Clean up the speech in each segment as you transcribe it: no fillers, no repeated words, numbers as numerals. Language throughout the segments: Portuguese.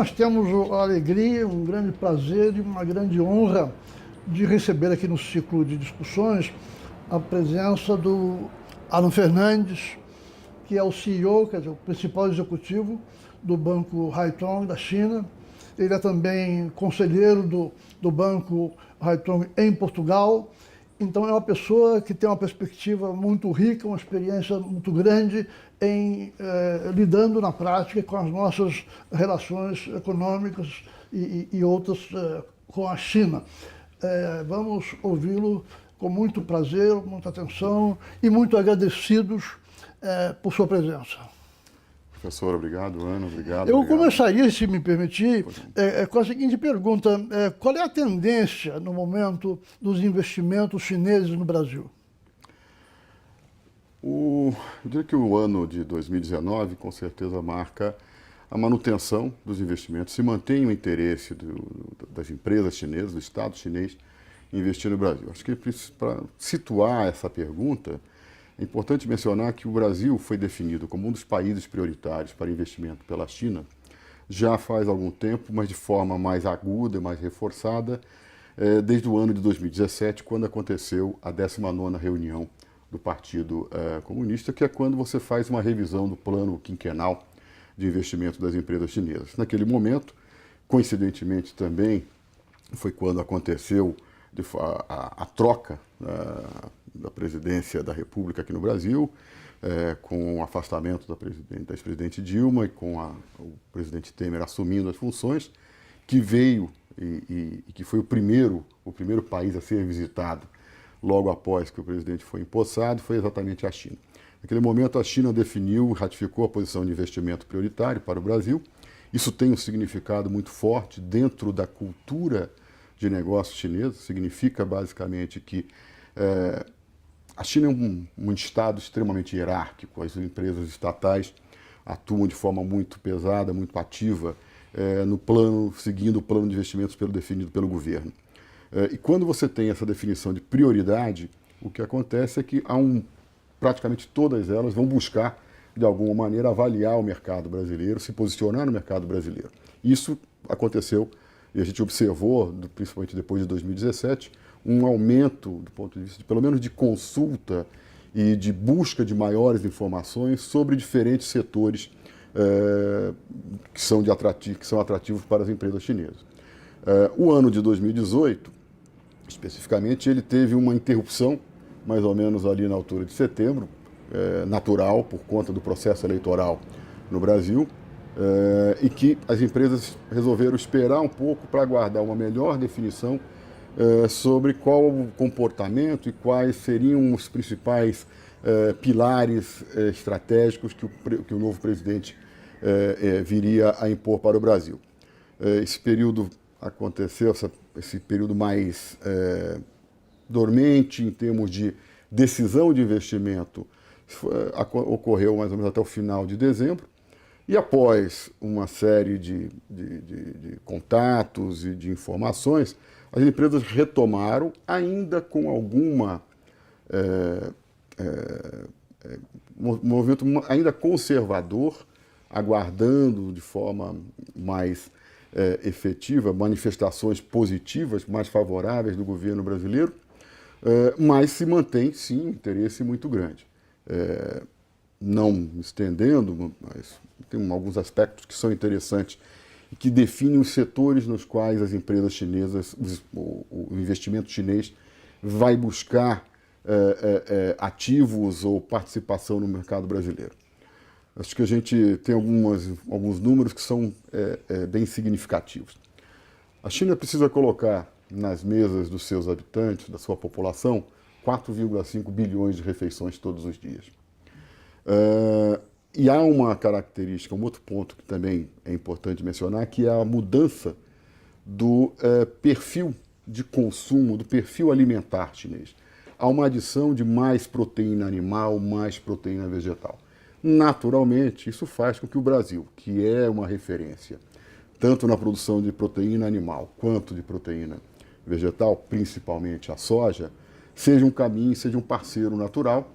nós temos a alegria, um grande prazer e uma grande honra de receber aqui no ciclo de discussões a presença do Alan Fernandes, que é o CEO, quer dizer, o principal executivo do Banco Haitong da China. Ele é também conselheiro do Banco Haitong em Portugal. Então é uma pessoa que tem uma perspectiva muito rica, uma experiência muito grande em lidando na prática com as nossas relações econômicas e outras com a China. Vamos ouvi-lo com muito prazer, muita atenção e muito agradecidos por sua presença. Professor, obrigado. Ana, obrigado. Eu obrigado. começaria, se me permitir, com a seguinte pergunta. Qual é a tendência, no momento, dos investimentos chineses no Brasil? Eu diria que o ano de 2019, com certeza, marca a manutenção dos investimentos. Se mantém o interesse das empresas chinesas, do Estado chinês, em investir no Brasil. Acho que para situar essa pergunta, é importante mencionar que o Brasil foi definido como um dos países prioritários para investimento pela China já faz algum tempo, mas de forma mais aguda e mais reforçada, desde o ano de 2017, quando aconteceu a 19ª reunião do Partido Comunista, que é quando você faz uma revisão do plano quinquenal de investimento das empresas chinesas. Naquele momento, coincidentemente também, foi quando aconteceu a troca da presidência da República aqui no Brasil, com o afastamento da ex-presidente Dilma e com o presidente Temer assumindo as funções, que veio e que foi o primeiro país a ser visitado logo após que o presidente foi empossado, foi exatamente a China. Naquele momento, a China definiu, ratificou a posição de investimento prioritário para o Brasil. Isso tem um significado muito forte dentro da cultura de negócios chinesa. Significa, basicamente, que a China é um Estado extremamente hierárquico. As empresas estatais atuam de forma muito pesada, muito ativa, seguindo o plano de investimentos definido pelo governo. E quando você tem essa definição de prioridade, o que acontece é que praticamente todas elas vão buscar, de alguma maneira, avaliar o mercado brasileiro, se posicionar no mercado brasileiro. Isso aconteceu e a gente observou, principalmente depois de 2017, um aumento do ponto de vista, pelo menos de consulta e de busca de maiores informações sobre diferentes setores que são atrativos para as empresas chinesas. O ano de 2018, especificamente, ele teve uma interrupção, mais ou menos ali na altura de setembro, natural, por conta do processo eleitoral no Brasil, e que as empresas resolveram esperar um pouco para aguardar uma melhor definição sobre qual o comportamento e quais seriam os principais pilares estratégicos que o novo presidente viria a impor para o Brasil. Esse período aconteceu, esse período mais dormente em termos de decisão de investimento, ocorreu mais ou menos até o final de dezembro. E após uma série de contatos e de informações, as empresas retomaram, ainda com alguma movimento ainda conservador, aguardando de forma mais efetiva manifestações positivas, mais favoráveis do governo brasileiro, mas se mantém, sim, um interesse muito grande. Não me estendendo, mas tem alguns aspectos que são interessantes e que definem os setores nos quais as empresas chinesas, o investimento chinês vai buscar ativos ou participação no mercado brasileiro. Acho que a gente tem alguns números que são bem significativos. A China precisa colocar nas mesas dos seus habitantes, da sua população, 4,5 bilhões de refeições todos os dias. E há uma característica, um outro ponto que também é importante mencionar, que é a mudança do perfil de consumo, do perfil alimentar chinês. Há uma adição de mais proteína animal, mais proteína vegetal. Naturalmente, isso faz com que o Brasil, que é uma referência, tanto na produção de proteína animal quanto de proteína vegetal, principalmente a soja, seja um caminho, seja um parceiro natural.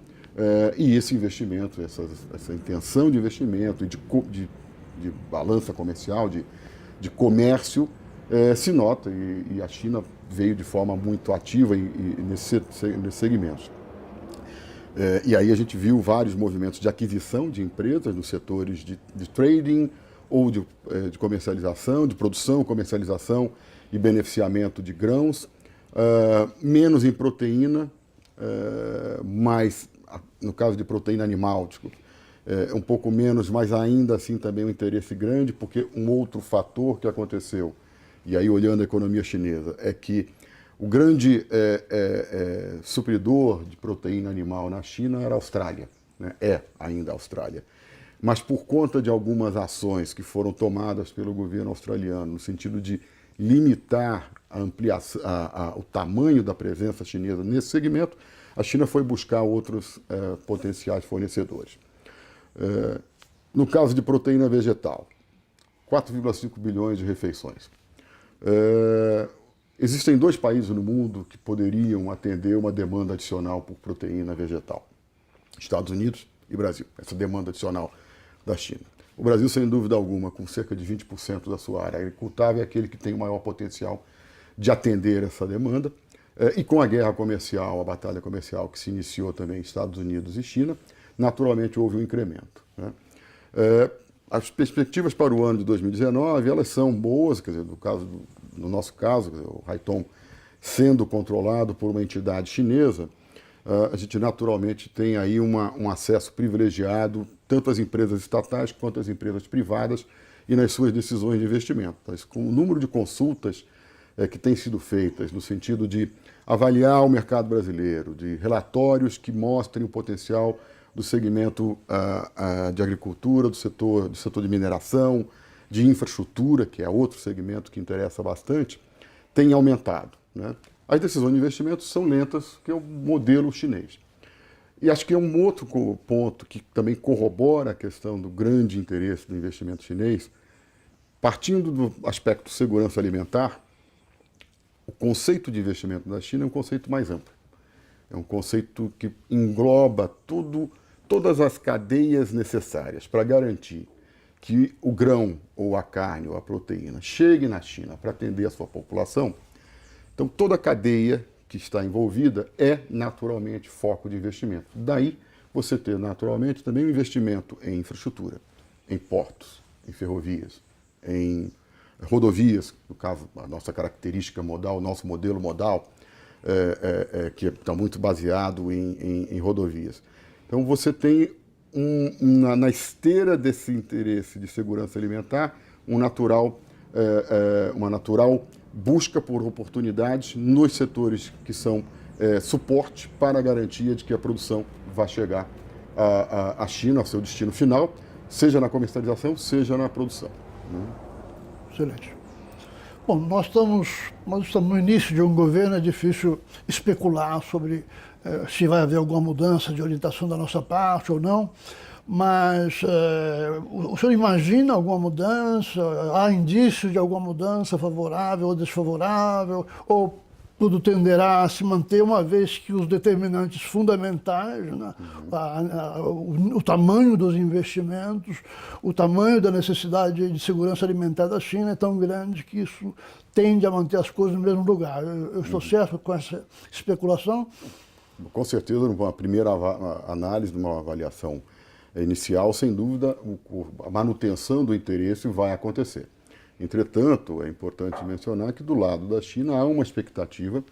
E esse investimento, essa intenção de investimento e de balança comercial, de comércio se nota, e a China veio de forma muito ativa nesse segmento. E aí a gente viu vários movimentos de aquisição de empresas nos setores de trading ou de comercialização, de produção, comercialização e beneficiamento de grãos, menos em proteína, mais, no caso de proteína animal, desculpa, um pouco menos, mas ainda assim também um interesse grande, porque um outro fator que aconteceu, e aí olhando a economia chinesa, é que o grande supridor de proteína animal na China era a Austrália, né? É ainda a Austrália. Mas por conta de algumas ações que foram tomadas pelo governo australiano, no sentido de limitar a ampliação, o tamanho da presença chinesa nesse segmento, a China foi buscar outros potenciais fornecedores. No caso de proteína vegetal, 4,5 bilhões de refeições. Existem 2 países no mundo que poderiam atender uma demanda adicional por proteína vegetal: Estados Unidos e Brasil, essa demanda adicional da China. O Brasil, sem dúvida alguma, com cerca de 20% da sua área agricultável, é aquele que tem o maior potencial de atender essa demanda. E com a guerra comercial, a batalha comercial que se iniciou também em Estados Unidos e China, naturalmente houve um incremento, né? As perspectivas para o ano de 2019, elas são boas, quer dizer, no nosso caso, o Haiton sendo controlado por uma entidade chinesa, a gente naturalmente tem aí um acesso privilegiado, tanto às empresas estatais quanto às empresas privadas e nas suas decisões de investimento. Mas com o número de consultas que têm sido feitas no sentido de avaliar o mercado brasileiro, de relatórios que mostrem o potencial do segmento de agricultura, do setor de mineração, de infraestrutura, que é outro segmento que interessa bastante, tem aumentado, né? As decisões de investimento são lentas, que é o modelo chinês. E acho que é um outro ponto que também corrobora a questão do grande interesse do investimento chinês, partindo do aspecto segurança alimentar. O conceito de investimento da China é um conceito mais amplo. É um conceito que engloba todas as cadeias necessárias para garantir que o grão, ou a carne, ou a proteína chegue na China para atender a sua população. Então, toda a cadeia que está envolvida é naturalmente foco de investimento. Daí, você ter naturalmente também um investimento em infraestrutura, em portos, em ferrovias, em rodovias, no caso, a nossa característica modal, o nosso modelo modal, que está muito baseado em rodovias. Então, você tem, na esteira desse interesse de segurança alimentar, uma natural busca por oportunidades nos setores que são suporte para a garantia de que a produção vai chegar à China, ao seu destino final, seja na comercialização, seja na produção. Excelente. Bom, nós estamos no início de um governo, é difícil especular sobre se vai haver alguma mudança de orientação da nossa parte ou não, mas o senhor imagina alguma mudança? Há indícios de alguma mudança favorável ou desfavorável? Ou tudo tenderá a se manter, uma vez que os determinantes fundamentais, né, o tamanho dos investimentos, o tamanho da necessidade de segurança alimentar da China é tão grande que isso tende a manter as coisas no mesmo lugar? Eu estou certo com essa especulação? Com certeza, numa primeira análise, numa avaliação inicial, sem dúvida, a manutenção do interesse vai acontecer. Entretanto, é importante mencionar que do lado da China há uma expectativa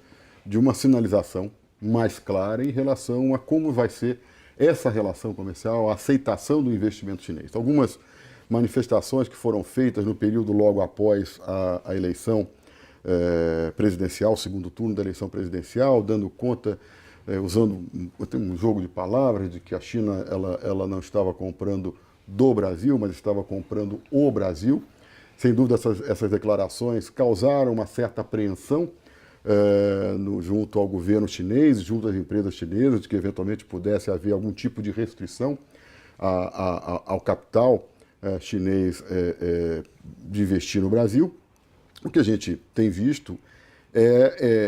de uma sinalização mais clara em relação a como vai ser essa relação comercial, a aceitação do investimento chinês. Algumas manifestações que foram feitas no período logo após a eleição presidencial, o segundo turno da eleição presidencial, dando conta, usando um jogo de palavras, de que a China ela não estava comprando do Brasil, mas estava comprando o Brasil. Sem dúvida, essas declarações causaram uma certa apreensão junto ao governo chinês, junto às empresas chinesas, de que eventualmente pudesse haver algum tipo de restrição ao capital chinês de investir no Brasil. O que a gente tem visto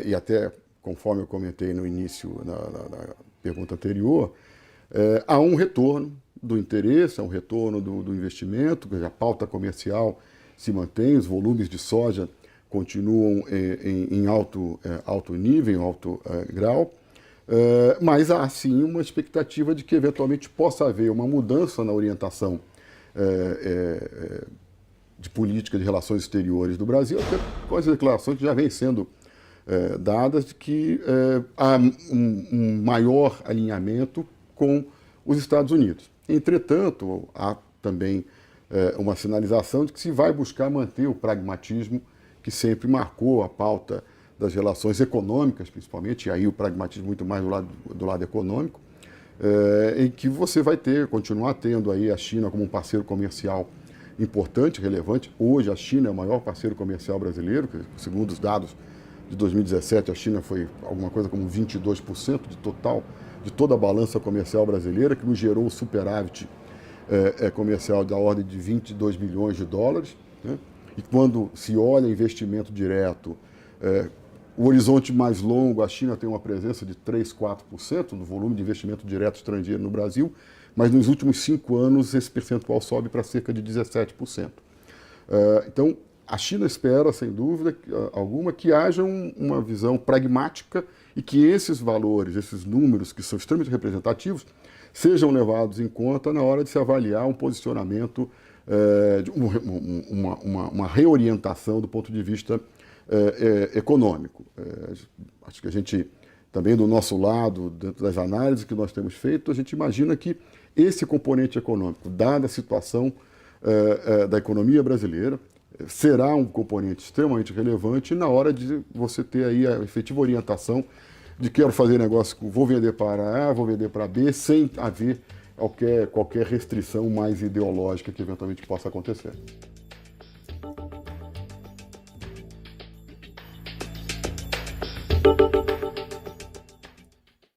e até conforme eu comentei no início, na pergunta anterior, há um retorno do interesse, há um retorno do investimento, a pauta comercial se mantém, os volumes de soja continuam em alto nível, em alto grau, mas há sim uma expectativa de que eventualmente possa haver uma mudança na orientação de política de relações exteriores do Brasil, até com as declarações que já vêm sendo dadas de que há um maior alinhamento com os Estados Unidos. Entretanto, há também uma sinalização de que se vai buscar manter o pragmatismo que sempre marcou a pauta das relações econômicas, principalmente, e aí o pragmatismo muito mais do lado econômico, em que você vai continuar tendo aí a China como um parceiro comercial importante, relevante. Hoje a China é o maior parceiro comercial brasileiro, que, segundo os dados de 2017, a China foi alguma coisa como 22% de toda a balança comercial brasileira, que nos gerou superávit comercial da ordem de 22 bilhões de dólares. Né? E quando se olha investimento direto, o horizonte mais longo, a China tem uma presença de 3, 4% do volume de investimento direto estrangeiro no Brasil, mas nos últimos 5 anos esse percentual sobe para cerca de 17%. Então, a China espera, sem dúvida alguma, que haja uma visão pragmática e que esses valores, esses números que são extremamente representativos, sejam levados em conta na hora de se avaliar um posicionamento, uma reorientação do ponto de vista econômico. Acho que a gente, também do nosso lado, dentro das análises que nós temos feito, a gente imagina que esse componente econômico, dada a situação da economia brasileira, será um componente extremamente relevante na hora de você ter aí a efetiva orientação de quero fazer negócio, vou vender para A, vou vender para B, sem haver qualquer restrição mais ideológica que eventualmente possa acontecer.